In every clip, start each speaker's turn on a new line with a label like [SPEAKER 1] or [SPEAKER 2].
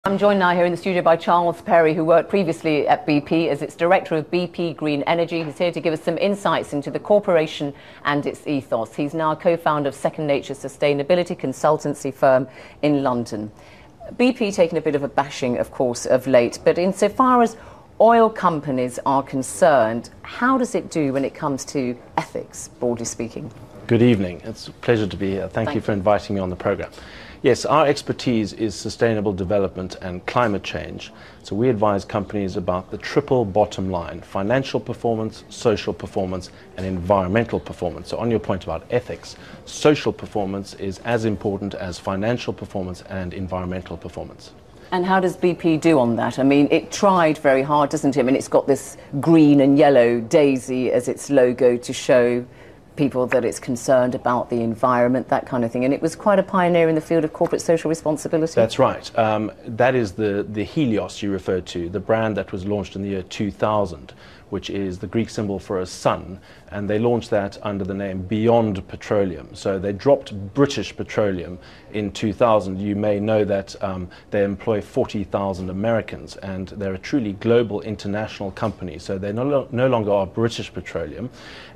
[SPEAKER 1] I'm joined now here in the studio by Charles Perry, who worked previously at BP as its Director of BP Green Energy. He's here to give us some insights into the corporation and its ethos. He's now co-founder of Second Nature Sustainability Consultancy firm in London. BP taken a bit of a bashing, of course, of late, but insofar as oil companies are concerned, how does it do when it comes to ethics, broadly speaking?
[SPEAKER 2] Good evening. It's a pleasure to be here. Thank you for inviting me on the program. Yes, our expertise is sustainable development and climate change. So we advise companies about the triple bottom line: financial performance, social performance, and environmental performance. So on your point about ethics, social performance is as important as financial performance and environmental performance.
[SPEAKER 1] And how does BP do on that? I mean, it tried very hard, doesn't it? I mean, it's got this green and yellow daisy as its logo to show people that it's concerned about the environment, that kind of thing. And it was quite a pioneer in the field of corporate social responsibility.
[SPEAKER 2] That's right. That is the Helios you referred to, the brand that was launched in the year 2000, which is the Greek symbol for a sun. And they launched that under the name Beyond Petroleum. So they dropped British Petroleum in 2000. You may know that they employ 40,000 Americans, and they're a truly global international company. So they no longer are British Petroleum.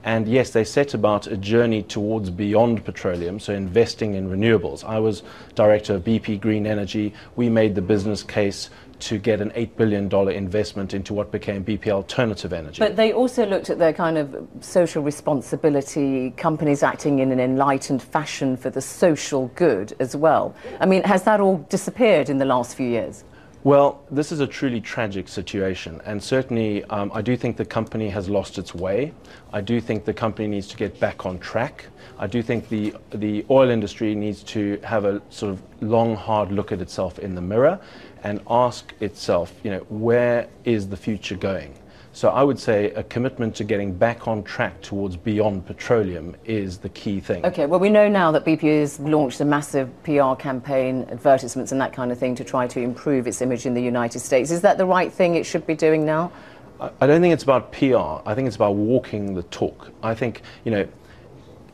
[SPEAKER 2] And yes, they set about a journey towards beyond petroleum, so investing in renewables. I was director of BP Green Energy. We made the business case to get an $8 billion investment into what became BP Alternative Energy.
[SPEAKER 1] But they also looked at their kind of social responsibility, companies acting in an enlightened fashion for the social good as well. I mean, has that all disappeared in the last few years?
[SPEAKER 2] Well, this is a truly tragic situation, and certainly I do think the company has lost its way. I do think the company needs to get back on track. I do think the oil industry needs to have a sort of long, hard look at itself in the mirror and ask itself, where is the future going? So I would say a commitment to getting back on track towards beyond petroleum is the key thing.
[SPEAKER 1] Okay, well, we know now that BP has launched a massive PR campaign, advertisements and that kind of thing to try to improve its image in the United States. Is that the right thing it should be doing now?
[SPEAKER 2] I don't think it's about PR. I think it's about walking the talk. I think,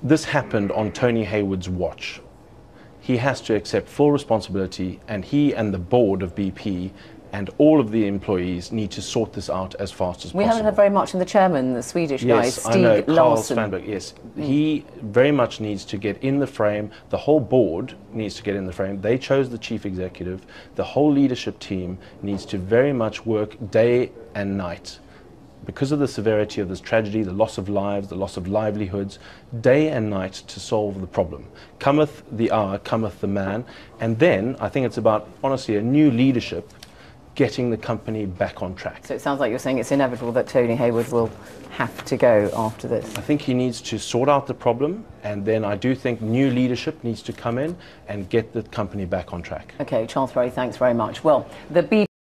[SPEAKER 2] this happened on Tony Hayward's watch. He has to accept full responsibility, and he and the board of BP and all of the employees need to sort this out as fast as possible.
[SPEAKER 1] We haven't heard very much from the chairman, the Swedish guy, Stig
[SPEAKER 2] I know,
[SPEAKER 1] Larsson.
[SPEAKER 2] Carl Svanberg, yes. He very much needs to get in the frame. The whole board needs to get in the frame. They chose the chief executive. The whole leadership team needs to very much work day and night. Because of the severity of this tragedy, the loss of lives, the loss of livelihoods, day and night to solve the problem. Cometh the hour, cometh the man. And then I think it's about, honestly, a new leadership getting the company back on track.
[SPEAKER 1] So it sounds like you're saying it's inevitable that Tony Hayward will have to go after this.
[SPEAKER 2] I think he needs to sort out the problem, and then I do think new leadership needs to come in and get the company back on track.
[SPEAKER 1] Okay, Charles Perry, thanks very much. Well, the